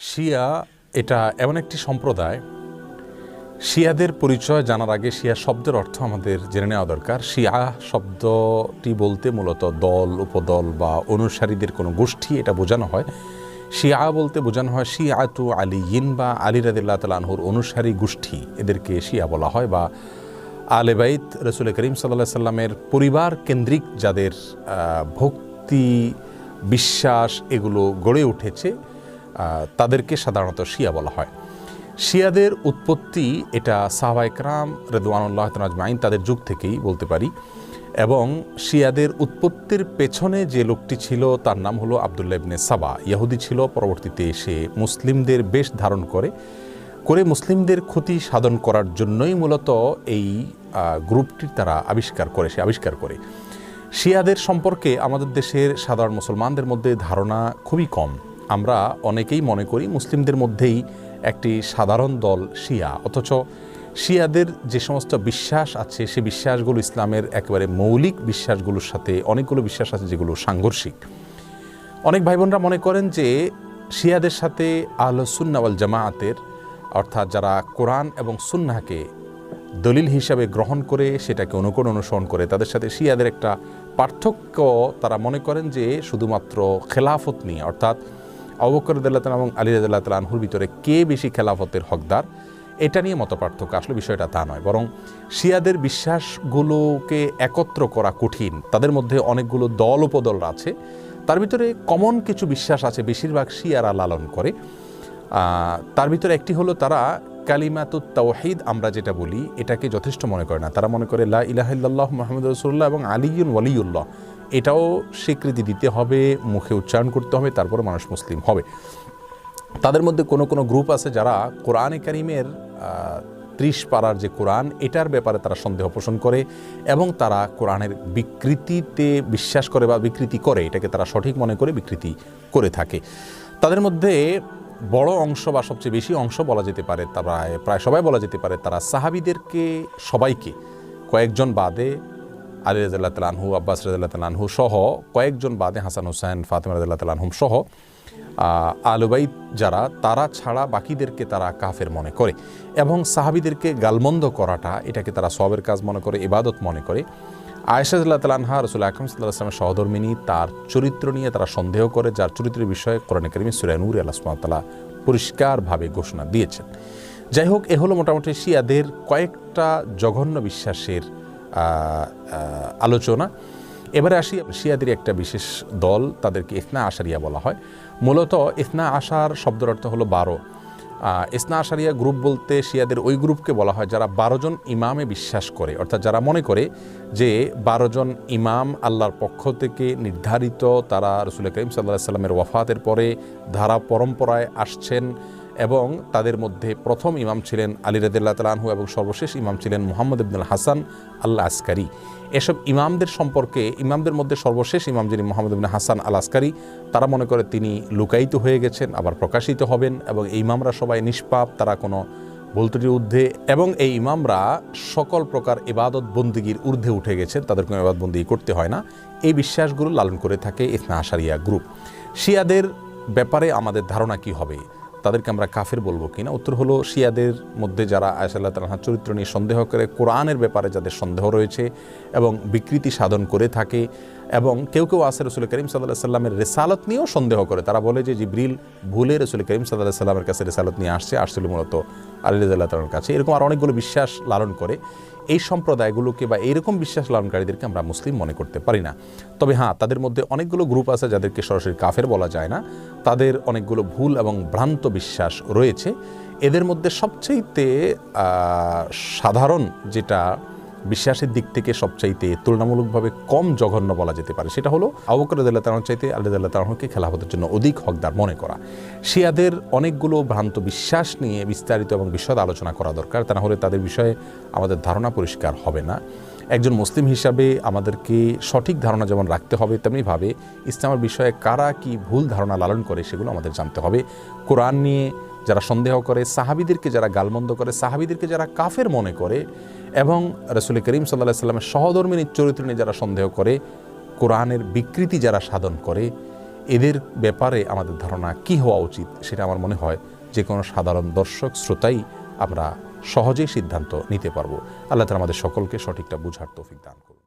শিয়া এটা এমন একটি সম্প্রদায়, শিয়াদের পরিচয় জানার আগে শিয়া শব্দের অর্থ আমাদের জেনে নেওয়া দরকার। শিয়া শব্দটি বলতে মূলত দল, উপদল বা অনুসারীদের কোনো গোষ্ঠী এটা বোঝানো হয়। শিয়া বলতে বোঝানো হয় শিয়াতু আলিয়িন বা আলী রাদিয়াল্লাহু তাআলা আনহুর অনুসারী গোষ্ঠী, এদেরকে শিয়া বলা হয়। বা আলে বাইত রাসূল করিম সাল্লাল্লাহু আলাইহি সাল্লামের পরিবার কেন্দ্রিক যাদের ভক্তি বিশ্বাস এগুলো গড়ে উঠেছে তাদেরকে সাধারণত শিয়া বলা হয়। শিয়াদের উৎপত্তি এটা সাহাবায়ে কেরাম রিদওয়ানুল্লাহ তাআলা আজমাইন তাদের যুগ থেকেই বলতে পারি। এবং শিয়াদের উৎপত্তির পেছনে যে লোকটি ছিল তার নাম হলো আবদুল্লাহ ইবনে সাবা। ইহুদি ছিল, পরবর্তীতে সে মুসলিমদের বেশ ধারণ করে মুসলিমদের ক্ষতি সাধন করার জন্যই মূলত এই গ্রুপটি তারা আবিষ্কার করে। শিয়াদের সম্পর্কে আমাদের দেশের সাধারণ মুসলমানদের মধ্যে ধারণা খুবই কম। আমরা অনেকেই মনে করি মুসলিমদের মধ্যেই একটি সাধারণ দল শিয়া, অথচ শিয়াদের যে সমস্ত বিশ্বাস আছে সে বিশ্বাসগুলো ইসলামের একেবারে মৌলিক বিশ্বাসগুলোর সাথে অনেকগুলো বিশ্বাস আছে যেগুলো সাংঘর্ষিক। অনেক ভাই বোনরা মনে করেন যে শিয়াদের সাথে আহলে সুন্নাহ ওয়াল জামাআতের অর্থাৎ যারা কোরআন এবং সুন্নাহকে দলিল হিসাবে গ্রহণ করে সেটাকে অনুসরণ করে তাদের সাথে শিয়াদের একটা পার্থক্য তারা মনে করেন যে শুধুমাত্র খেলাফত নিয়ে, অর্থাৎ আবু বকর রাদিয়াল্লাহু তাআলা এবং আলী রাদিয়াল্লাহু তাআলা আনহুর ভিতরে কে বেশি খেলাফতের হকদার এটা নিয়ে মত পার্থক্য। আসলে বিষয়টা তা নয়, বরং শিয়াদের বিশ্বাসগুলোকে একত্র করা কঠিন। তাদের মধ্যে অনেকগুলো দল উপদল আছে, তার ভিতরে কমন কিছু বিশ্বাস আছে বেশিরভাগ শিয়ারা লালন করে। তার ভিতরে একটি হলো তারা কালিমাতুত তাওহীদ আমরা যেটা বলি এটাকে যথেষ্ট মনে করে না। তারা মনে করে লা ইলাহা ইল্লাল্লাহ মুহাম্মাদুর রাসূলুল্লাহ এবং আলিয়ুন ওয়ালিউল্লাহ এটাও স্বীকৃতি দিতে হবে, মুখে উচ্চারণ করতে হবে, তারপরে মানুষ মুসলিম হবে। তাদের মধ্যে কোনো গ্রুপ আছে যারা কোরআনে কারিমের 30 পারার যে কোরআন এটার ব্যাপারে তারা সন্দেহ পোষণ করে এবং তারা কোরআনের বিকৃতিতে বিশ্বাস করে বা বিকৃতি করে, এটাকে তারা সঠিক মনে করে বিকৃতি করে থাকে। তাদের মধ্যে বড় অংশ বা সবচেয়ে বেশি অংশ বলা যেতে পারে, প্রায় সবাই বলা যেতে পারে তারা সাহাবীদেরকে সবাইকে কয়েকজন বাদে আলী রাদিয়াল্লাহু তাআলা আনহু, আব্বাস রাদিয়াল্লাহু তাআলা আনহু সহ কয়েকজন বাদে হাসান হুসাইন, ফাতেমা রাদিয়াল্লাহু তাআলা আনহুম সহ আহলে বাইত যারা তারা ছাড়া বাকিদেরকে তারা কাফের মনে করে এবং সাহাবীদেরকে গালমন্দ করাটা এটাকে তারা সওয়াবের কাজ মনে করে, ইবাদত মনে করে। আয়েশা রাদিয়াল্লাহু তাআলা আনহা রাসূল আকরাম সাল্লাল্লাহু আলাইহি ওয়াসাল্লামের সহধর্মিণী, তার চরিত্র নিয়ে তারা সন্দেহ করে, যার চরিত্রের বিষয়ে কোরআনে কারিমে সূরা নূরে আল্লাহ সুবহানাহু ওয়া তাআলা পরিষ্কারভাবে ঘোষণা দিয়েছেন। যাই হোক, এ হলো মোটামুটি শিয়াদের কয়েকটা জঘন্য বিশ্বাসের আলোচনা। এবারে আসি শিয়াদের একটা বিশেষ দল, তাদেরকে ইসনা আশারিয়া বলা হয়। মূলত ইসনা আশার শব্দের অর্থ হলো 12। ইসনা আশারিয়া গ্রুপ বলতে শিয়াদের ওই গ্রুপকে বলা হয় যারা 12 জন ইমামে বিশ্বাস করে, অর্থাৎ যারা মনে করে যে 12 জন ইমাম আল্লাহর পক্ষ থেকে নির্ধারিত, তারা রাসূল করিম সাল্লাল্লাহু আলাইহি সাল্লামের ওয়াফাতের পরে ধারা পরম্পরায় আসছেন এবং তাদের মধ্যে প্রথম ইমাম ছিলেন আলী রাদিয়াল্লাহু তাআলা আনহু এবং সর্বশেষ ইমাম ছিলেন মুহাম্মদ ইবনুল হাসান আল আসকারি। এসব ইমামদের সম্পর্কে, ইমামদের মধ্যে সর্বশেষ ইমাম যিনি মুহাম্মদ ইবনে হাসান আল আসকারি, তারা মনে করে তিনি লুকায়িত হয়ে গেছেন, আবার প্রকাশিত হবেন এবং এই ইমামরা সবাই নিষ্পাপ, তারা কোনো ভুল ত্রুটির ঊর্ধ্বে এবং এই ইমামরা সকল প্রকার ইবাদত বন্দিগির ঊর্ধ্বে উঠে গেছেন, তাদের কোনো ইবাদত বন্দিগি করতে হয় না। এই বিশ্বাসগুলো লালন করে থাকে ইসনা আশারিয়া গ্রুপ। শিয়াদের ব্যাপারে আমাদের ধারণা কি হবে, তাদেরকে আমরা কাফের বলবো কিনা? উত্তর হলো শিয়াদের মধ্যে যারা আয়েশা রাদিয়াল্লাহু তাআলার চরিত্র নিয়ে সন্দেহ করে, কোরআনের ব্যাপারে যাদের সন্দেহ রয়েছে এবং বিকৃতি সাধন করে থাকে, এবং কেউ আছে রাসূল করিম সাল্লাল্লাহু আলাইহি সাল্লামের রিসালাত নিয়েও সন্দেহ করে। তারা বলে যে জিবরিল ভুলে রাসূল করিম সাল্লাল্লাহু আলাইহি সাল্লামের কাছে রিসালাত নিয়ে আসছিল মূলত আলী রাদিয়াল্লাহু তাআলার কাছে। এরকম আর অনেকগুলো বিশ্বাস লালন করে। এই সম্প্রদায়গুলোকে বা এইরকম বিশ্বাস লালনকারীদেরকে আমরা মুসলিম মনে করতে পারি না। তবে হ্যাঁ, তাদের মধ্যে অনেকগুলো গ্রুপ আছে যাদেরকে সরাসরি কাফের বলা যায় না, তাদের অনেকগুলো ভুল এবং ভ্রান্ত বিশ্বাস রয়েছে। এদের মধ্যে সবচাইতে সাধারণ যেটা বিশ্বাসের দিক থেকে সবচাইতে তুলনামূলকভাবে কম জঘন্য বলা যেতে পারে সেটা হলো আবু বকর রাদিয়াল্লাহু তাআলার চাইতে আলী রাদিয়াল্লাহু তাআলাকে খেলাফতের জন্য অধিক হকদার মনে করা। শিয়াদের অনেকগুলো ভ্রান্ত বিশ্বাস নিয়ে বিস্তারিত এবং বিশদ আলোচনা করা দরকার, তা না হলে তাদের বিষয়ে আমাদের ধারণা পরিষ্কার হবে না। একজন মুসলিম হিসাবে আমাদেরকে সঠিক ধারণা যেমন রাখতে হবে, তেমনিভাবে ইসলামের বিষয়ে কারা কি ভুল ধারণা লালন করে সেগুলো আমাদের জানতে হবে। কোরআন নিয়ে যারা সন্দেহ করে, সাহাবীদেরকে যারা গালমন্দ করে, সাহাবীদেরকে যারা কাফের মনে করে এবং রাসূল করিম সাল্লাল্লাহু আলাইহি সাল্লামের সহধর্মিণীর চরিত্র নিয়ে যারা সন্দেহ করে, কোরআনের বিকৃতি যারা সাধন করে, এদের ব্যাপারে আমাদের ধারণা কি হওয়া উচিত, সেটা আমার মনে হয় যে কোনো সাধারণ দর্শক শ্রোতাই আমরা সহজেই সিদ্ধান্ত নিতে পারবো। আল্লাহ তাআলা আমাদের সকলকে সঠিকটা বুঝার তৌফিক দান করুন।